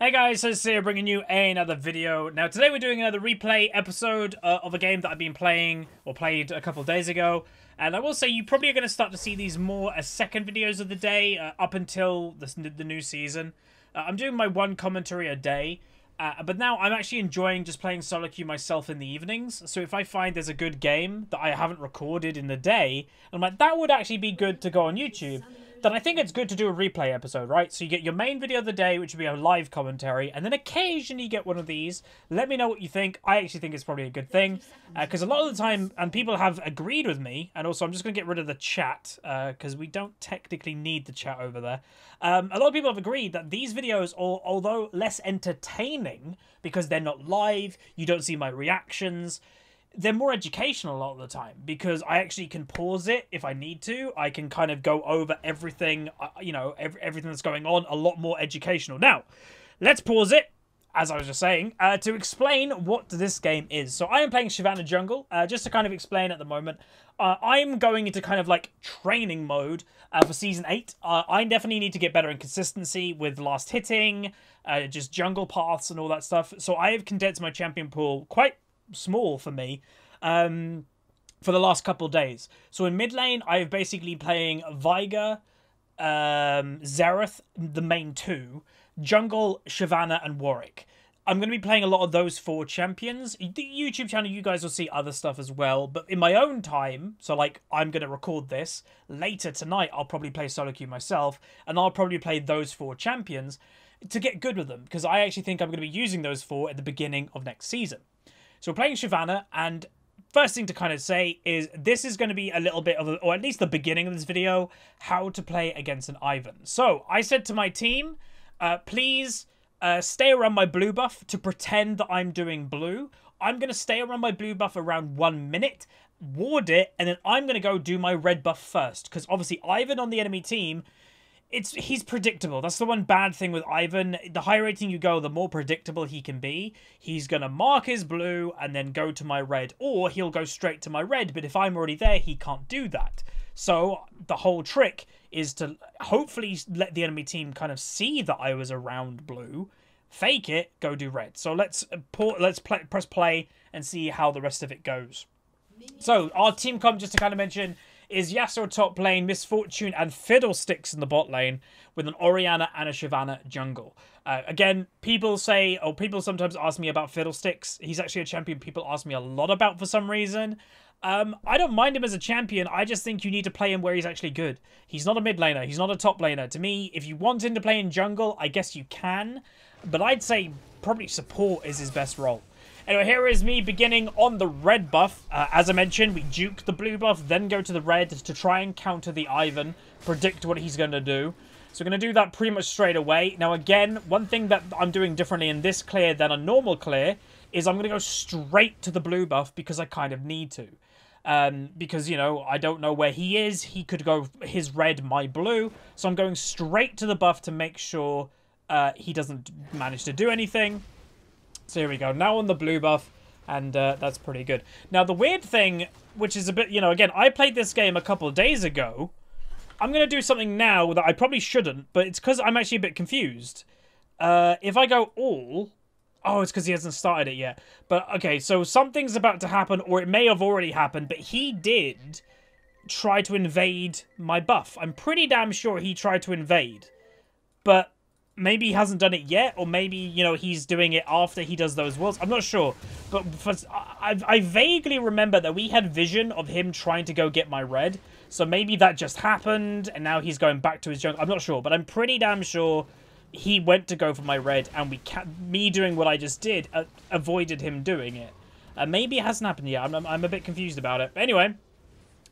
Hey guys, so here bringing you another video. Now today we're doing another replay episode of a game that I've been playing, or played a couple of days ago. And I will say you probably are going to start to see these more as second videos of the day up until the new season. I'm doing my one commentary a day, but now I'm actually enjoying just playing solo queue myself in the evenings. So if I find there's a good game that I haven't recorded in the day, I'm like, that would actually be good to go on YouTube, then I think it's good to do a replay episode, right? So you get your main video of the day, which would be a live commentary, and then occasionally you get one of these. Let me know what you think. I actually think it's probably a good thing, because a lot of the time, and people have agreed with me, and also I'm just going to get rid of the chat, because we don't technically need the chat over there. A lot of people have agreed that these videos, although less entertaining, because they're not live, you don't see my reactions, they're more educational a lot of the time, because I actually can pause it if I need to. I can kind of go over everything, everything that's going on, a lot more educational. Now, let's pause it, as I was just saying, to explain what this game is. So I am playing Shyvana Jungle, just to kind of explain at the moment. I'm going into kind of like training mode for Season 8. I definitely need to get better in consistency with last hitting, just jungle paths and all that stuff. So I have condensed my champion pool quite small for me for the last couple days. So in mid lane, I'm basically playing Veigar, Xerath, the main two, jungle, Shyvana, and Warwick. I'm going to be playing a lot of those four champions. The YouTube channel, you guys will see other stuff as well. But in my own time, so like I'm going to record this later tonight, I'll probably play solo queue myself, and I'll probably play those four champions to get good with them, because I actually think I'm going to be using those four at the beginning of next season. So we're playing Shyvana, and first thing to kind of say is this is going to be a little bit of, or at least the beginning of this video, how to play against an Ivan. So I said to my team, please stay around my blue buff to pretend that I'm doing blue. I'm going to stay around my blue buff around 1 minute, ward it, and then I'm going to go do my red buff first. Because obviously Ivan on the enemy team, he's predictable. That's the one bad thing with Ivan. The higher rating you go, the more predictable he can be. He's going to mark his blue and then go to my red, or he'll go straight to my red, but if I'm already there, he can't do that. So the whole trick is to hopefully let the enemy team kind of see that I was around blue, fake it, go do red. So let's press play and see how the rest of it goes. So our team comp, just to kind of mention, is Yasuo top lane, Misfortune and Fiddlesticks in the bot lane, with an Orianna and a Shyvana jungle. Again, people sometimes ask me about Fiddlesticks. He's actually a champion people ask me a lot about for some reason. I don't mind him as a champion. I just think you need to play him where he's actually good. He's not a mid laner. He's not a top laner. To me, if you want him to play in jungle, I guess you can. But I'd say probably support is his best role. Anyway, here is me beginning on the red buff. As I mentioned, we juke the blue buff, then go to the red to try and counter the Ivan, predict what he's going to do. So we're going to do that pretty much straight away. Now again, one thing that I'm doing differently in this clear than a normal clear is I'm going to go straight to the blue buff because I kind of need to. Because, you know, I don't know where he is. He could go his red, my blue. So I'm going straight to the buff to make sure he doesn't manage to do anything. So here we go, now on the blue buff, and that's pretty good. Now the weird thing, which is a bit, you know, again, I played this game a couple of days ago. I'm going to do something now that I probably shouldn't, but it's because I'm actually a bit confused. If I go all, oh, it's because he hasn't started it yet. But, okay, so something's about to happen, or it may have already happened, but he did try to invade my buff. I'm pretty damn sure he tried to invade, but maybe he hasn't done it yet, or maybe, you know, he's doing it after he does those worlds. I'm not sure. But I vaguely remember that we had vision of him trying to go get my red. So maybe that just happened, and now he's going back to his jungle. I'm not sure, but I'm pretty damn sure he went to go for my red, and me doing what I just did avoided him doing it. Maybe it hasn't happened yet. I'm a bit confused about it. But anyway,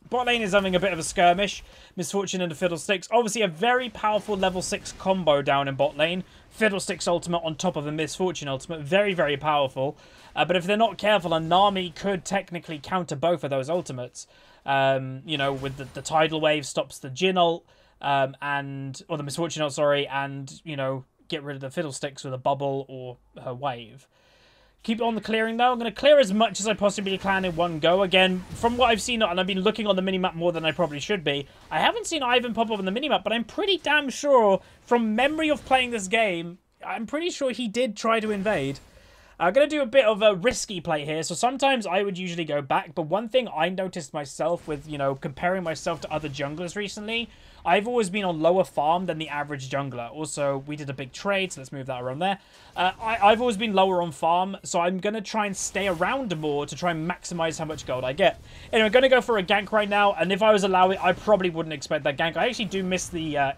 bot lane is having a bit of a skirmish. Misfortune and the Fiddlesticks. Obviously a very powerful level 6 combo down in bot lane. Fiddlesticks ultimate on top of a Misfortune ultimate. Very, very powerful. But if they're not careful, a Nami could technically counter both of those ultimates. You know, with the Tidal Wave stops the Jhin ult, or the Misfortune ult, sorry, and, you know, get rid of the Fiddlesticks with a bubble or her wave. Keep on the clearing though. I'm going to clear as much as I possibly can in one go. Again, from what I've seen, and I've been looking on the minimap more than I probably should be, I haven't seen Ivan pop up on the minimap, but I'm pretty damn sure, from memory of playing this game, I'm pretty sure he did try to invade. I'm going to do a bit of a risky play here. So sometimes I would usually go back. But one thing I noticed myself with, you know, comparing myself to other junglers recently, I've always been on lower farm than the average jungler. Also, we did a big trade, so let's move that around there. I've always been lower on farm, so I'm going to try and stay around more to try and maximize how much gold I get. Anyway, I'm going to go for a gank right now, and if I was allowing, I probably wouldn't expect that gank. I actually do miss the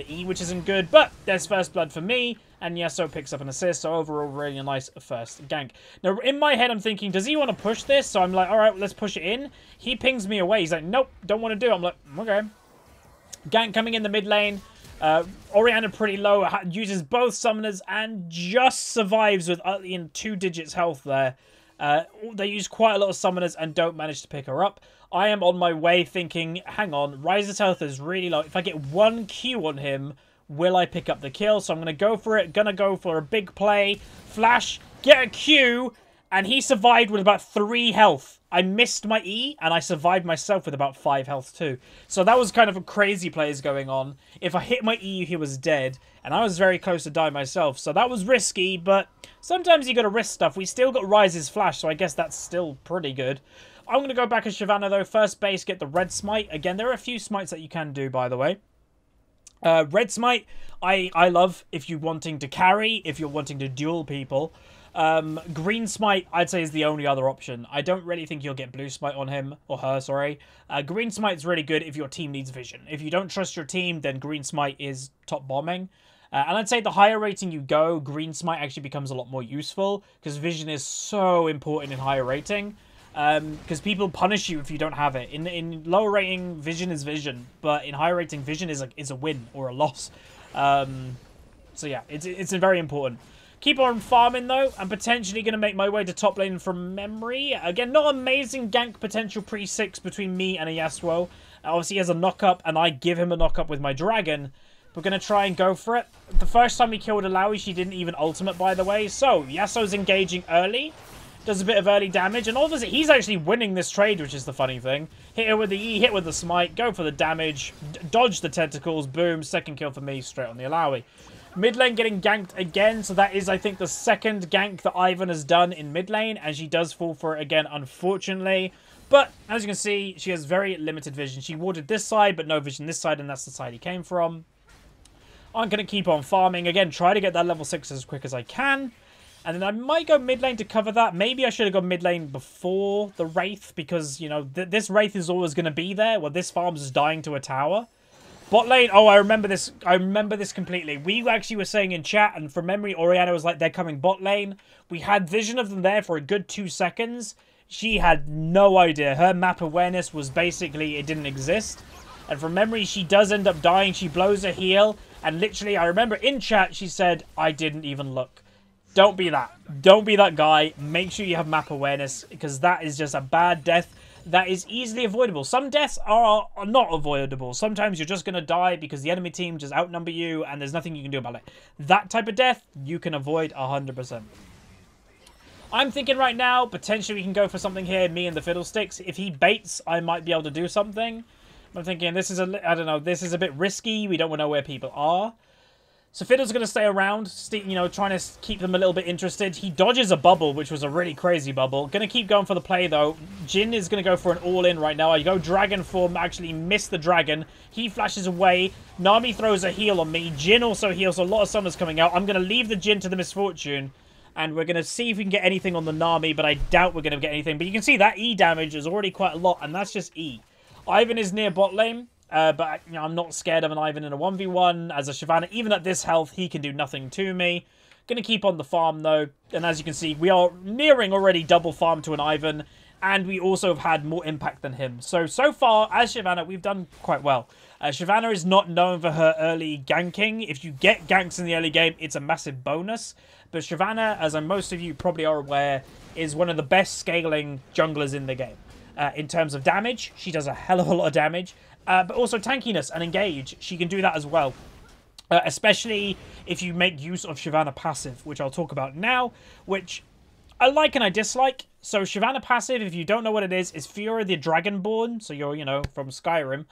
E, which isn't good, but there's first blood for me, and Yasuo picks up an assist, so overall, really nice first gank. Now, in my head, I'm thinking, does he want to push this? So I'm like, all right, let's push it in. He pings me away. He's like, nope, don't want to do it. I'm like, okay. Gank coming in the mid lane. Orianna pretty low, uses both summoners, and just survives with in 2 digits health there. They use quite a lot of summoners and don't manage to pick her up. I am on my way thinking, hang on, Ryze's health is really low. If I get 1 Q on him, will I pick up the kill? So I'm going to go for it. Going to go for a big play. Flash, get a Q, and he survived with about 3 health. I missed my E, and I survived myself with about 5 health too. So that was kind of a crazy plays going on. If I hit my E, he was dead, and I was very close to die myself. So that was risky, but sometimes you got to risk stuff. We still got Ryze's flash, so I guess that's still pretty good. I'm going to go back as Shyvana, though. First base, get the red smite. Again, there are a few smites that you can do, by the way. Red smite, I love if you're wanting to carry, if you're wanting to duel people. Green smite, I'd say, is the only other option. I don't really think you'll get blue smite on him, or her, sorry. Green smite's really good if your team needs vision. If you don't trust your team, then green smite is top bombing. And I'd say the higher rating you go, green smite actually becomes a lot more useful, because vision is so important in higher rating. Because people punish you if you don't have it. In lower rating, vision is vision, but in higher rating, vision is a win or a loss. So yeah, it's very important. Keep on farming though. I'm potentially going to make my way to top lane from memory. Again, not amazing gank potential pre-6 between me and a Yasuo. Obviously, he has a knock-up, and I give him a knock-up with my dragon. We're going to try and go for it. The first time we killed Alawi, she didn't even ultimate, by the way. So, Yasuo's engaging early. Does a bit of early damage, and obviously he's actually winning this trade, which is the funny thing. Hit her with the E, hit with the smite, go for the damage, dodge the tentacles, boom, second kill for me, straight on the Alawi. Mid lane getting ganked again, so that is, I think, the second gank that Ivan has done in mid lane, and she does fall for it again, unfortunately. But, as you can see, she has very limited vision. She warded this side, but no vision this side, and that's the side he came from. I'm going to keep on farming. Again, try to get that level 6 as quick as I can. And then I might go mid lane to cover that. Maybe I should have gone mid lane before the Wraith, because, you know, this Wraith is always going to be there. Well, this farm's just dying to a tower. Bot lane, oh, I remember this. I remember this completely. We actually were saying in chat, and from memory, Orianna was like, they're coming bot lane. We had vision of them there for a good 2 seconds. She had no idea. Her map awareness was basically, it didn't exist. And from memory, she does end up dying. She blows a heal. And literally, I remember in chat, she said, I didn't even look. Don't be that. Don't be that guy. Make sure you have map awareness, because that is just a bad death that is easily avoidable. Some deaths are not avoidable. Sometimes you're just going to die because the enemy team just outnumber you and there's nothing you can do about it. That type of death, you can avoid 100%. I'm thinking right now, potentially we can go for something here, me and the Fiddlesticks. If he baits, I might be able to do something. I'm thinking this is I don't know, this is a bit risky. We don't know where people are. So Fiddle's going to stay around, you know, trying to keep them a little bit interested. He dodges a bubble, which was a really crazy bubble. Going to keep going for the play, though. Jhin is going to go for an all-in right now. I go dragon form, actually miss the dragon. He flashes away. Nami throws a heal on me. Jhin also heals. A lot of summons coming out. I'm going to leave the Jhin to the misfortune. And we're going to see if we can get anything on the Nami, but I doubt we're going to get anything. But you can see that E damage is already quite a lot, and that's just E. Ivan is near bot lane. But you know, I'm not scared of an Ivan in a 1v1. As a Shyvana, even at this health, he can do nothing to me. Going to keep on the farm, though. And as you can see, we are nearing already double farm to an Ivan. And we also have had more impact than him. So far, as Shyvana, we've done quite well. Shyvana is not known for her early ganking. If you get ganks in the early game, it's a massive bonus. But Shyvana, as most of you probably are aware, is one of the best scaling junglers in the game. In terms of damage, she does a hell of a lot of damage. But also tankiness and engage. She can do that as well. Especially if you make use of Shyvana passive, which I'll talk about now, which I like and I dislike. So Shyvana passive, if you don't know what it is Fiora the Dragonborn. So you're, you know, from Skyrim.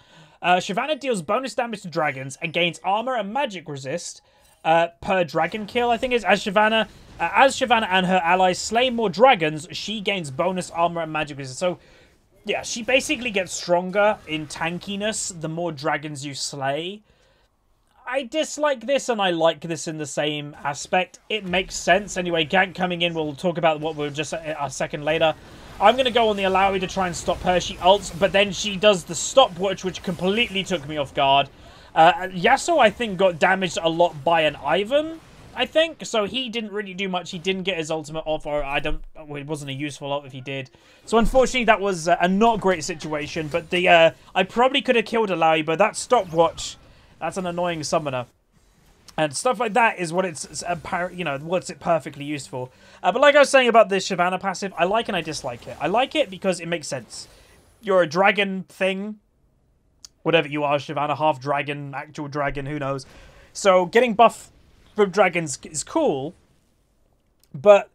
Shyvana deals bonus damage to dragons and gains armor and magic resist per dragon kill, I think is, as Shyvana and her allies slay more dragons, she gains bonus armor and magic resistance. So, yeah, she basically gets stronger in tankiness the more dragons you slay. I dislike this and I like this in the same aspect. It makes sense. Anyway, gank coming in. We'll talk about what we'll just a second later. I'm going to go on the Alawi to try and stop her. She ults, but then she does the stopwatch, which completely took me off guard. Yasuo, I think, got damaged a lot by an Ivan, I think. So he didn't really do much. He didn't get his ultimate off, or it wasn't a useful ult if he did. So unfortunately, that was a not great situation. But I probably could have killed Alawi, but that stopwatch, that's an annoying summoner. And stuff like that is what it's what's it perfectly used for. But like I was saying about this Shyvana passive, I like and I dislike it. I like it because it makes sense. You're a dragon thing. Whatever you are, Shyvana, half dragon, actual dragon, who knows. So getting buff from dragons is cool. But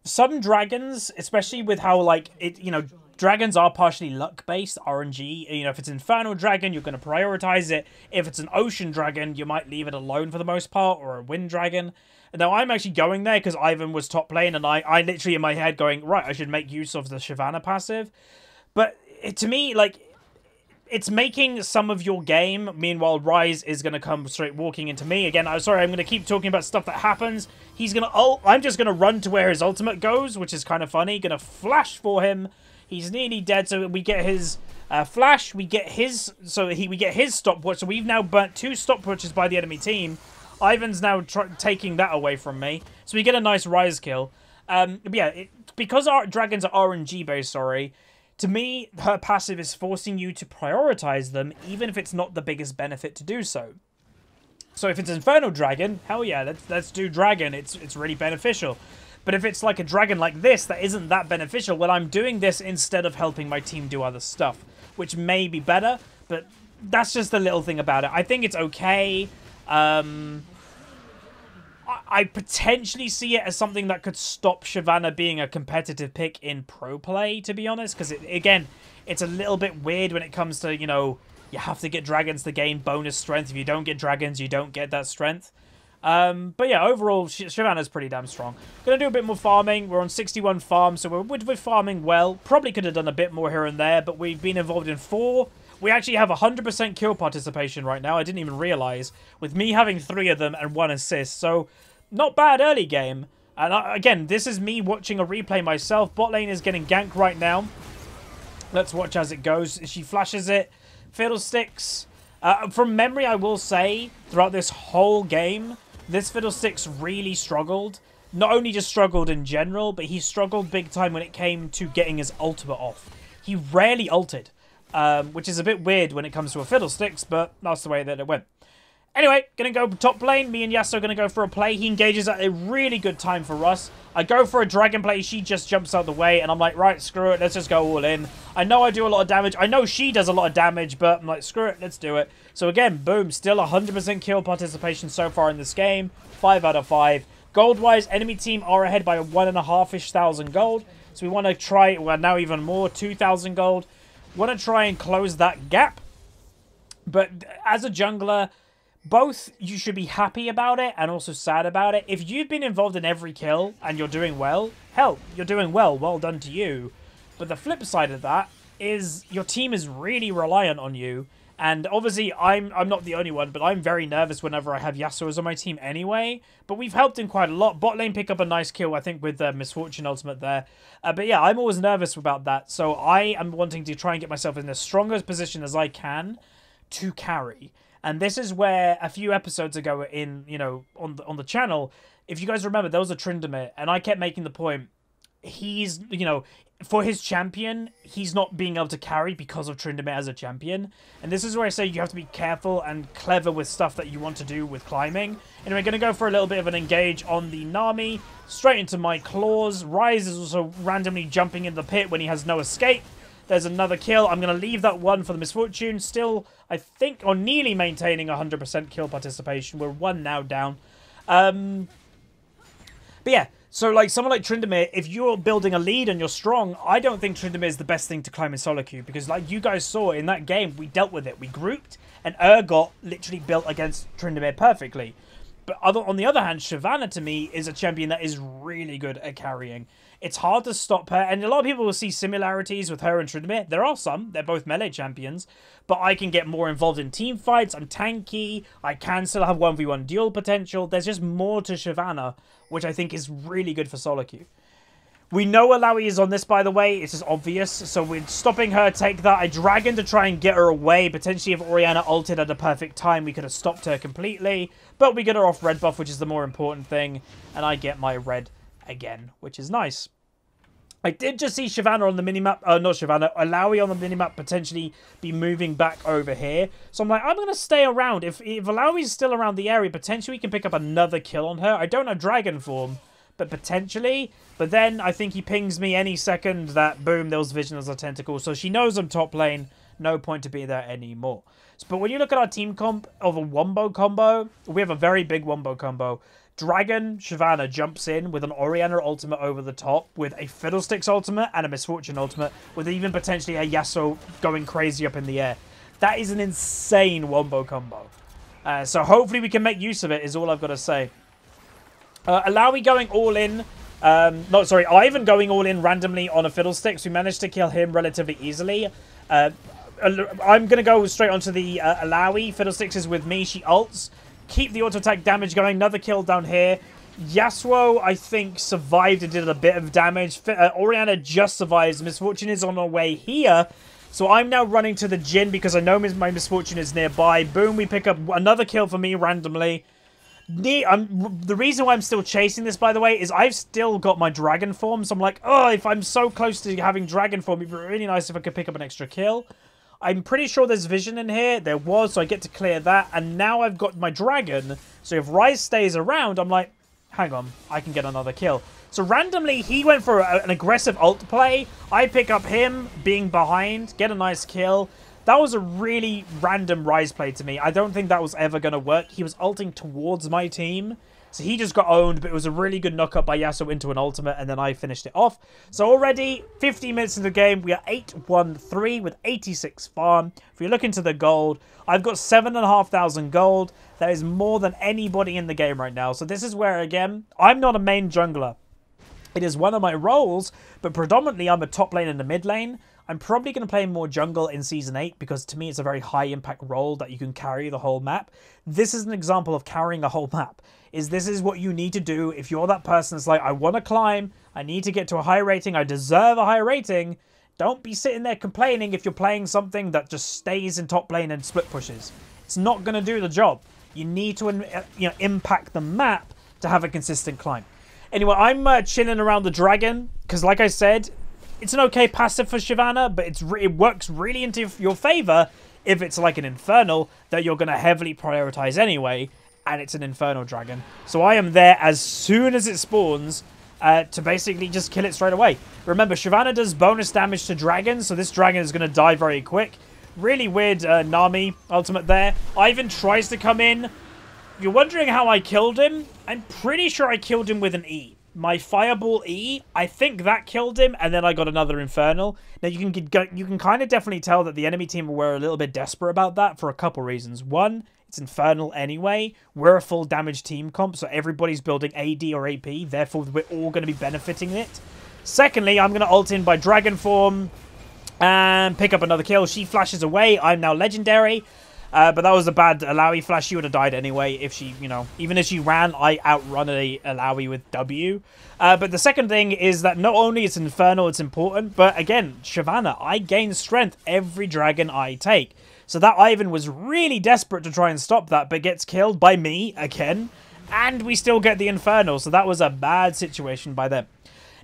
some dragons, especially with how, like, dragons are partially luck-based, RNG. If it's Infernal Dragon, you're going to prioritize it. If it's an Ocean Dragon, you might leave it alone for the most part, or a Wind Dragon. Now, I'm actually going there because Ivan was top lane, and I literally in my head going, right, I should make use of the Shyvana passive. But to me, like, it's making some of your game. Meanwhile, Rise is going to come straight walking into me. Again, I'm sorry, I'm going to keep talking about stuff that happens. He's going to ult. I'm just going to run to where his ultimate goes, which is kind of funny. Going to flash for him. He's nearly dead, so we get his flash. We get his stopwatch. So we've now burnt 2 stopwatches by the enemy team. Ivan's now taking that away from me. So we get a nice Rise kill. But yeah, because our dragons are RNG based, to me, her passive is forcing you to prioritize them, even if it's not the biggest benefit to do so. So if it's Infernal Dragon, hell yeah, let's do Dragon. It's really beneficial. But if it's like a dragon like this that isn't that beneficial, well, I'm doing this instead of helping my team do other stuff, which may be better, but that's just the little thing about it. I think it's okay. I potentially see it as something that could stop Shyvana being a competitive pick in pro play, to be honest, because, again, it's a little bit weird when it comes to, you have to get dragons to gain bonus strength. If you don't get dragons, you don't get that strength. But yeah, overall, Shyvana's pretty damn strong. Gonna do a bit more farming. We're on 61 farms, so we're farming well. Probably could have done a bit more here and there, but we've been involved in 4. We actually have 100% kill participation right now. I didn't even realize, with me having 3 of them and 1 assist. So, not bad early game. And again, this is me watching a replay myself. Bot lane is getting ganked right now. Let's watch as it goes. She flashes it. Fiddlesticks. From memory, I will say, throughout this whole game, this Fiddlesticks really struggled. Not only just struggled in general, but he struggled big time when it came to getting his ultimate off. He rarely ulted, which is a bit weird when it comes to a Fiddlesticks, but that's the way that it went. Anyway, gonna go top lane. Me and Yasuo gonna go for a play. He engages at a really good time for us. I go for a dragon play. She just jumps out the way, and I'm like, right, screw it. Let's just go all in. I know I do a lot of damage. I know she does a lot of damage, but I'm like, screw it. Let's do it. So again, boom. Still 100% kill participation so far in this game. 5 out of 5. Gold-wise, enemy team are ahead by 1,500-ish thousand gold. So we want to try, well, now even more, 2,000 gold. Want to try and close that gap. But as a jungler, both you should be happy about it and also sad about it. If you've been involved in every kill and you're doing well, hell, you're doing well. Well done to you. But the flip side of that is your team is really reliant on you. And obviously, I'm not the only one, but I'm very nervous whenever I have Yasuo on my team anyway. But we've helped him quite a lot. Bot lane pick up a nice kill, I think, with Misfortune Ultimate there. But yeah, I'm always nervous about that. So I am wanting to try and get myself in the strongest position as I can to carry. And this is where a few episodes ago on the channel, if you guys remember, there was a Tryndamere, and I kept making the point, he's, for his champion, he's not being able to carry because of Tryndamere as a champion. And this is where I say you have to be careful and clever with stuff that you want to do with climbing. And we're going to go for a little bit of an engage on the Nami, straight into my claws. Rise is also randomly jumping in the pit when he has no escape. There's another kill. I'm going to leave that one for the Misfortune. Still, I think, or nearly maintaining 100% kill participation. We're 1 now down. But yeah, so like someone like Tryndamere, if you're building a lead and you're strong, I don't think Tryndamere is the best thing to climb in solo queue. Because like you guys saw in that game, we dealt with it. We grouped, and Urgot literally built against Tryndamere perfectly. But on the other hand, Shyvana to me is a champion that is really good at carrying. It's hard to stop her, and a lot of people will see similarities with her and Tryndamere. There are some. They're both melee champions, but I can get more involved in team fights. I'm tanky. I can still have 1v1 duel potential. There's just more to Shyvana, which I think is really good for solo queue. We know Alawi is on this, by the way. It's just obvious. So we're stopping her. Take that. I dragon to try and get her away. Potentially, if Orianna ulted at the perfect time, we could have stopped her completely. But we get her off red buff, which is the more important thing. And I get my red again, which is nice. I did just see Shyvana on the minimap. Not Shyvana. Alawi on the minimap potentially be moving back over here. So I'm like, I'm going to stay around. If Alawi's still around the area, potentially we can pick up another kill on her. I don't have dragon form, but potentially. But then I think he pings me any second that, boom, there was vision as a tentacle. So she knows I'm top lane. No point to be there anymore. But when you look at our team comp of a wombo combo, we have a very big wombo combo. Dragon Shyvana jumps in with an Orianna ultimate over the top, with a Fiddlesticks ultimate and a Misfortune ultimate, with even potentially a Yasuo going crazy up in the air. That is an insane wombo combo. So hopefully we can make use of it, is all I've got to say. Alawi going all in. Ivan going all in randomly on a Fiddlesticks. We managed to kill him relatively easily. I'm going to go straight onto the Alawi. Fiddlesticks is with me. She ults. Keep the auto attack damage going. Another kill down here. Yasuo, I think, survived and did a bit of damage. Orianna just survives. Misfortune is on her way here. So I'm now running to the Jhin because I know my Misfortune is nearby. Boom, we pick up another kill for me randomly. The reason why I'm still chasing this, by the way, is I've still got my dragon form. So I'm like, oh, if I'm so close to having dragon form, it'd be really nice if I could pick up an extra kill. I'm pretty sure there's vision in here. There was, so I get to clear that. And now I've got my dragon. So if Ryze stays around, I'm like, hang on, I can get another kill. So randomly, he went for an aggressive ult play. I pick up him being behind, get a nice kill. That was a really random Ryze play to me. I don't think that was ever going to work. He was ulting towards my team. So he just got owned, but it was a really good knock-up by Yasuo into an ultimate, and then I finished it off. So already, 15 minutes into the game, we are 8-1-3 with 86 farm. If you're looking to the gold, I've got 7,500 gold. That is more than anybody in the game right now. So this is where, again, I'm not a main jungler. It is one of my roles, but predominantly I'm a top lane and a mid lane. I'm probably going to play more jungle in Season 8 because to me it's a very high impact role that you can carry the whole map. This is an example of carrying a whole map. This is what you need to do if you're that person that's like, I want to climb, I need to get to a high rating, I deserve a high rating. Don't be sitting there complaining if you're playing something that just stays in top lane and split pushes. It's not going to do the job. You need to impact the map to have a consistent climb. Anyway, I'm chilling around the dragon because, like I said, it's an okay passive for Shyvana, but it works really into your favor if it's like an Infernal that you're going to heavily prioritize anyway, and it's an Infernal dragon. So I am there as soon as it spawns to basically just kill it straight away. Remember, Shyvana does bonus damage to dragons, so this dragon is going to die very quick. Really weird Nami ultimate there. Ivan tries to come in. You're wondering how I killed him? I'm pretty sure I killed him with an E. My Fireball E, I think that killed him, and then I got another Infernal. Now, you can kind of definitely tell that the enemy team were a little bit desperate about that for a couple reasons. One, it's Infernal anyway. We're a full damage team comp, so everybody's building AD or AP. Therefore, we're all going to be benefiting it. Secondly, I'm going to ult in by Dragon Form and pick up another kill. She flashes away. I'm now Legendary. But that was a bad Alawi flash. She would have died anyway if she, even if she ran, I outrun a Alawi with W. But the second thing is that not only is Infernal, it's important, but again, Shyvana, I gain strength every dragon I take. So that Ivan was really desperate to try and stop that, but gets killed by me again. And we still get the Infernal, so that was a bad situation by them.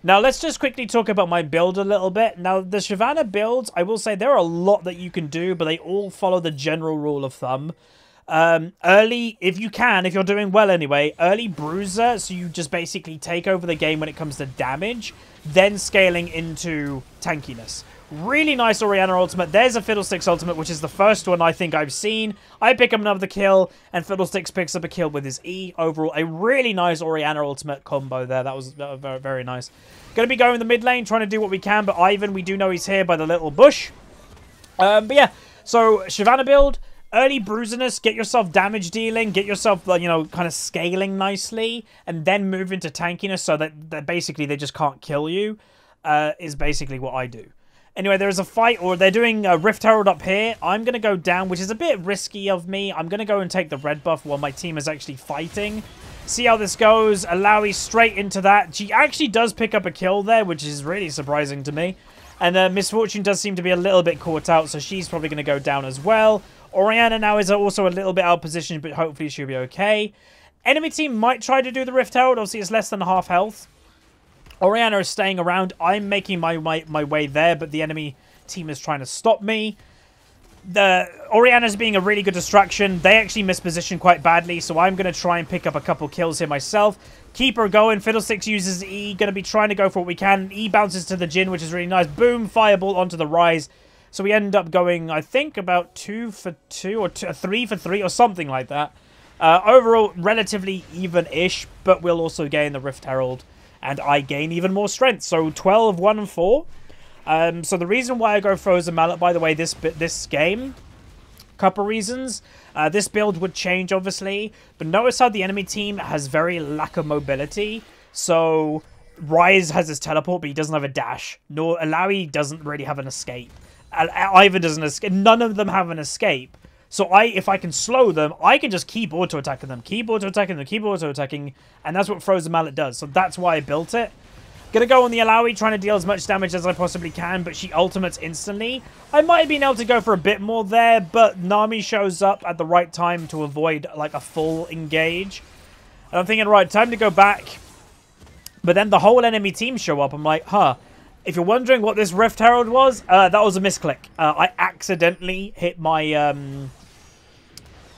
Now, let's just quickly talk about my build a little bit. Now, the Shyvana builds, I will say there are a lot that you can do, but they all follow the general rule of thumb. Early, if you can, if you're doing well anyway, early bruiser, so you just basically take over the game when it comes to damage, then scaling into tankiness. Really nice Orianna ultimate. There's a Fiddlesticks ultimate, which is the first one I think I've seen. I pick up another kill, and Fiddlesticks picks up a kill with his E. Overall, a really nice Orianna ultimate combo there. That was very, very nice. Going to be going the mid lane, trying to do what we can, but Ivan, we do know he's here by the little bush. But yeah, so Shyvana build. early bruisiness, get yourself damage dealing, get yourself, you know, kind of scaling nicely, and then move into tankiness so that basically they just can't kill you, is basically what I do. Anyway, there's a fight, or they're doing a Rift Herald up here. I'm going to go down, which is a bit risky of me. I'm going to go and take the red buff while my team is actually fighting. See how this goes. Alawi straight into that. She actually does pick up a kill there, which is really surprising to me. And Misfortune does seem to be a little bit caught out, so she's probably going to go down as well. Oriana now is also a little bit out of position, but hopefully she'll be okay. Enemy team might try to do the Rift Herald. Obviously, it's less than half health. Oriana is staying around. I'm making my way there, but the enemy team is trying to stop me. Oriana's being a really good distraction. They actually misposition quite badly, so I'm going to try and pick up a couple kills here myself. Keep her going. Fiddlesticks uses E. Going to be trying to go for what we can. E bounces to the Jhin, which is really nice. Boom, fireball onto the Rise. So we end up going, I think, about 2 for 2 or 3 for 3 or something like that. Overall, relatively even-ish, but we'll also gain the Rift Herald. And I gain even more strength. So 12, 1, and 4. So the reason why I go Frozen Mallet, by the way, this game, couple reasons. This build would change, obviously. But notice how the enemy team has very lack of mobility. So Rise has his teleport, but he doesn't have a dash. Nor Alawi doesn't really have an escape. Ivan doesn't escape. None of them have an escape. So if I can slow them, I can just keep auto-attacking them. Keep auto-attacking them. Keep auto-attacking. And that's what Frozen Mallet does. So that's why I built it. Gonna go on the Alawi, trying to deal as much damage as I possibly can, but she ultimates instantly. I might have been able to go for a bit more there, but Nami shows up at the right time to avoid, like, a full engage. And I'm thinking, right, time to go back. But then the whole enemy team show up. I'm like, huh. If you're wondering what this Rift Herald was, that was a misclick. I accidentally hit my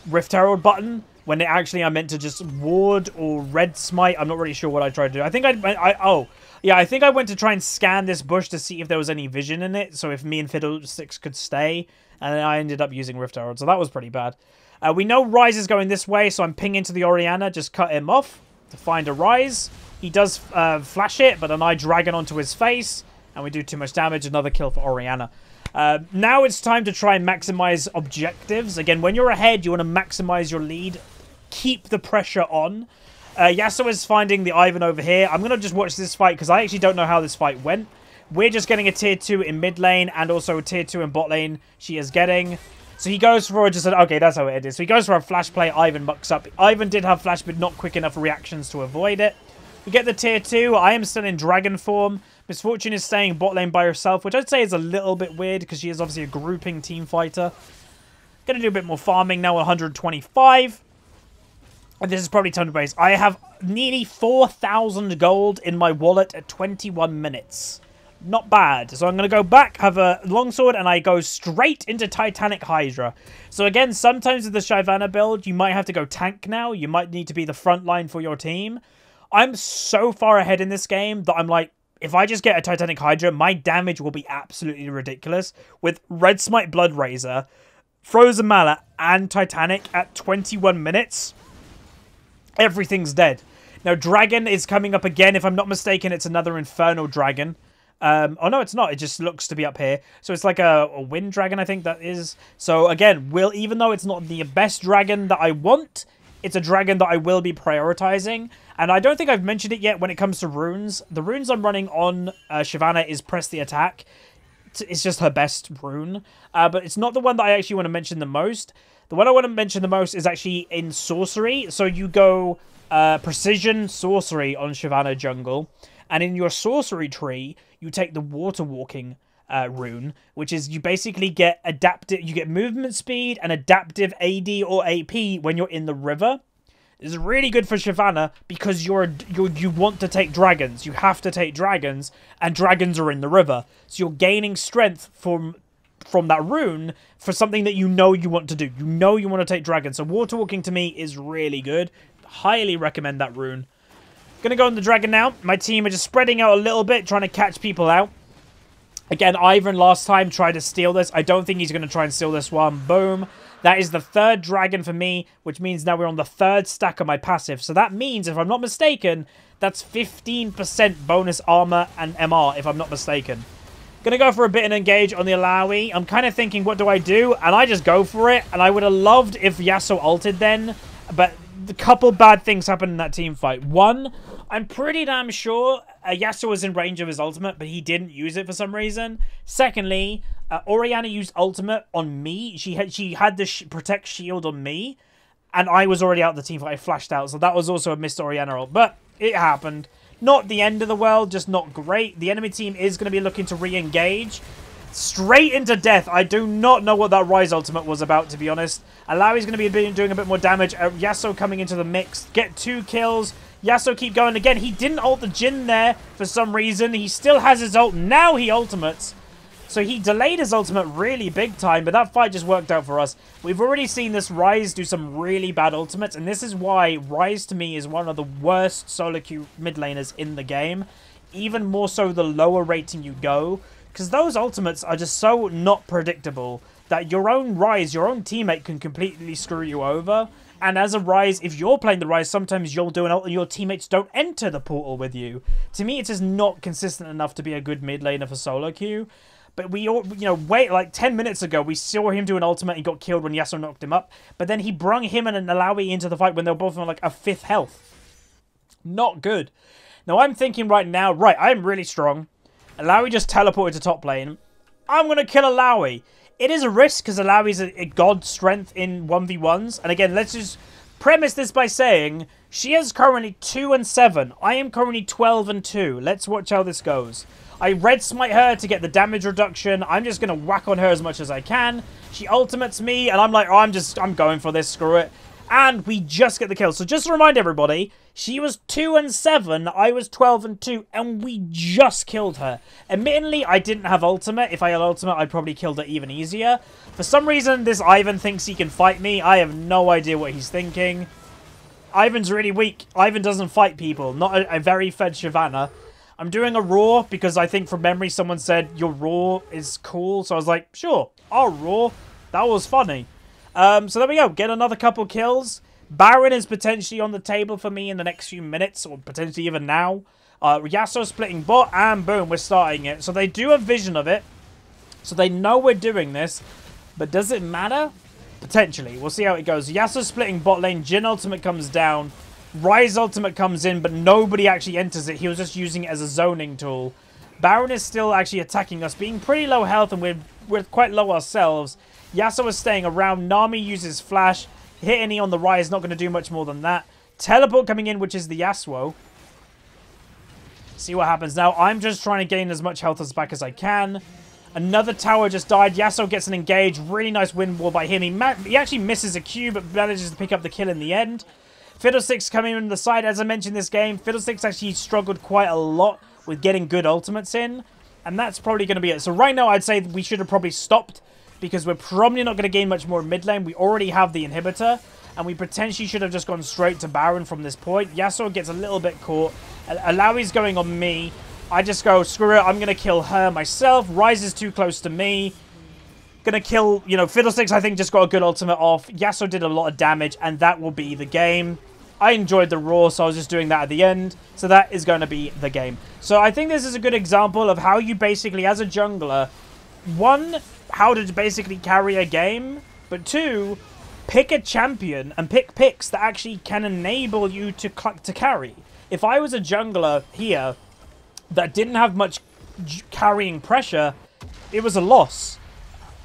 Rift Herald button when I meant to just ward or red smite. I'm not really sure what I tried to do. I think I think I went to try and scan this bush to see if there was any vision in it, so if me and Fiddlesticks could stay, and then I ended up using Rift Herald, so that was pretty bad. We know Rise is going this way, so I'm pinging to the Oriana, just cut him off to find a Rise. He does flash it, but then I Dragon onto his face, and we do too much damage. Another kill for Oriana. Now it's time to try and maximize objectives. Again, when you're ahead, you want to maximize your lead. Keep the pressure on. Yasuo is finding the Ivan over here. I'm going to just watch this fight because I actually don't know how this fight went. We're just getting a tier 2 in mid lane and also a tier 2 in bot lane. She is getting. So he goes for just an... Okay, that's how it is. So he goes for a flash play. Ivan mucks up. Ivan did have flash, but not quick enough reactions to avoid it. We get the tier 2. I am still in dragon form. Misfortune is staying bot lane by herself, which I'd say is a little bit weird because she is obviously a grouping team fighter. Going to do a bit more farming now, 125. And this is probably time to base. I have nearly 4,000 gold in my wallet at 21 minutes. Not bad. So I'm going to go back, have a longsword, and I go straight into Titanic Hydra. So again, sometimes with the Shyvana build, you might have to go tank now. You might need to be the front line for your team. I'm so far ahead in this game that I'm like, if I just get a Titanic Hydra, my damage will be absolutely ridiculous. With Red Smite Blood Razor, Frozen Mallet, and Titanic at 21 minutes... everything's dead. Now, Dragon is coming up again. If I'm not mistaken, it's another Infernal Dragon. Oh, no, it's not. It just looks to be up here. So it's like a Wind Dragon, I think that is. So, again, even though it's not the best dragon that I want, it's a dragon that I will be prioritizing. And I don't think I've mentioned it yet when it comes to runes. The runes I'm running on Shyvana is Press the Attack. It's just her best rune. But it's not the one that I actually want to mention the most. The one I want to mention the most is actually in Sorcery. So you go Precision Sorcery on Shyvana Jungle. And in your Sorcery tree, you take the Water Walking rune. Which is you basically get adaptive... You get movement speed and adaptive AD or AP when you're in the river. This is really good for Shyvana because you want to take dragons. You have to take dragons. And dragons are in the river. So you're gaining strength from that rune for something that you know you want to do. You know you want to take dragons. So Water Walking to me is really good. Highly recommend that rune. Gonna go on the dragon now. My team are just spreading out a little bit, trying to catch people out. Again, Ivan last time tried to steal this. I don't think he's going to try and steal this one. Boom. That is the third dragon for me, which means now we're on the third stack of my passive. So that means, if I'm not mistaken, that's 15% bonus armor and MR, if I'm not mistaken. Gonna go for a bit and engage on the Alawi. I'm kind of thinking, what do I do? And I just go for it. And I would have loved if Yasuo ulted then. But a couple bad things happened in that team fight. One, I'm pretty damn sure Yasuo was in range of his ultimate, but he didn't use it for some reason. Secondly, Orianna used ultimate on me. She had the protect shield on me. And I was already out of the team fight. I flashed out. So that was also a missed Orianna ult. But it happened. Not the end of the world, just not great. The enemy team is going to be looking to re-engage. Straight into death. I do not know what that Rise ultimate was about, to be honest. Alawi's going to be doing a bit more damage. Yasuo coming into the mix. Get 2 kills. Yasuo keep going again. He didn't ult the Jhin there for some reason. He still has his ult. Now he ultimates. So he delayed his ultimate really big time, but that fight just worked out for us. We've already seen this Rise do some really bad ultimates, and this is why Rise to me is one of the worst solo queue mid laners in the game. Even more so the lower rating you go, because those ultimates are just so not predictable that your own Rise, your own teammate can completely screw you over. And as a Rise, if you're playing the Rise, sometimes you'll do an ult and your teammates don't enter the portal with you. To me, it is not consistent enough to be a good mid laner for solo queue. But we all, wait, like 10 minutes ago, we saw him do an ultimate and got killed when Yasuo knocked him up. But then he brung him and an Alawi into the fight when they were both on like a 5th health. Not good. Now I'm thinking right now, right, I'm really strong. Alawi just teleported to top lane. I'm going to kill Alawi. It is a risk because Alawi's a god strength in 1v1s. And again, let's just premise this by saying she is currently 2 and 7. I am currently 12 and 2. Let's watch how this goes. I red smite her to get the damage reduction. I'm just going to whack on her as much as I can. She ultimates me, and I'm like, oh, I'm going for this, screw it. And we just get the kill. So just to remind everybody, she was 2 and 7, I was 12 and 2, and we just killed her. Admittedly, I didn't have ultimate. If I had ultimate, I'd probably killed her even easier. For some reason, this Ivan thinks he can fight me. I have no idea what he's thinking. Ivan's really weak. Ivan doesn't fight people. Not a very fed Shyvana. I'm doing a roar because I think from memory someone said your roar is cool. So I was like, sure, I'll roar. That was funny. So there we go. Get another couple kills. Baron is potentially on the table for me in the next few minutes, or potentially even now. Yasuo splitting bot, and boom, we're starting it. So they do have vision of it. So they know we're doing this. But does it matter? Potentially. We'll see how it goes. Yasuo splitting bot lane. Jhin ultimate comes down. Rise ultimate comes in, but nobody actually enters it. He was just using it as a zoning tool. Baron is still actually attacking us, being pretty low health, and we're quite low ourselves. Yasuo is staying around. Nami uses flash. Hitting E on the Rise, not going to do much more than that. Teleport coming in, which is the Yasuo. See what happens now. I'm just trying to gain as much health as back as I can. Another tower just died. Yasuo gets an engage. Really nice wind wall by him. He actually misses a Q, but manages to pick up the kill in the end. Fiddlesticks coming in the side. As I mentioned this game, Fiddlesticks actually struggled quite a lot with getting good ultimates in. And that's probably going to be it. So right now, I'd say we should have probably stopped, because we're probably not going to gain much more mid lane. We already have the inhibitor, and we potentially should have just gone straight to Baron from this point. Yasuo gets a little bit caught. Alawi's going on me. I just go, screw it, I'm going to kill her myself. Rise is too close to me. Gonna kill, Fiddlesticks, I think, just got a good ultimate off. Yasuo did a lot of damage, and that will be the game. I enjoyed the roar, so I was just doing that at the end. So that is going to be the game. So I think this is a good example of how you basically, as a jungler, one, how to basically carry a game, but two, pick a champion and pick picks that actually can enable you to carry. If I was a jungler here that didn't have much carrying pressure, it was a loss.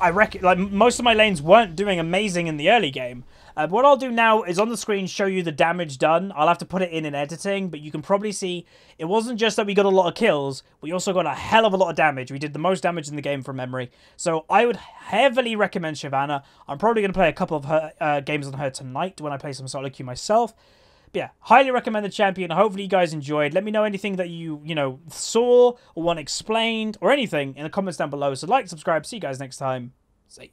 I reckon, like, most of my lanes weren't doing amazing in the early game. What I'll do now is on the screen show you the damage done. I'll have to put it in editing, but you can probably see it wasn't just that we got a lot of kills, we also got a hell of a lot of damage. We did the most damage in the game from memory. So I would heavily recommend Shyvana. I'm probably going to play a couple of her games on her tonight when I play some solo queue myself. But yeah, highly recommend the champion. Hopefully you guys enjoyed. Let me know anything that you saw or want explained or anything in the comments down below. So like, subscribe. See you guys next time. See.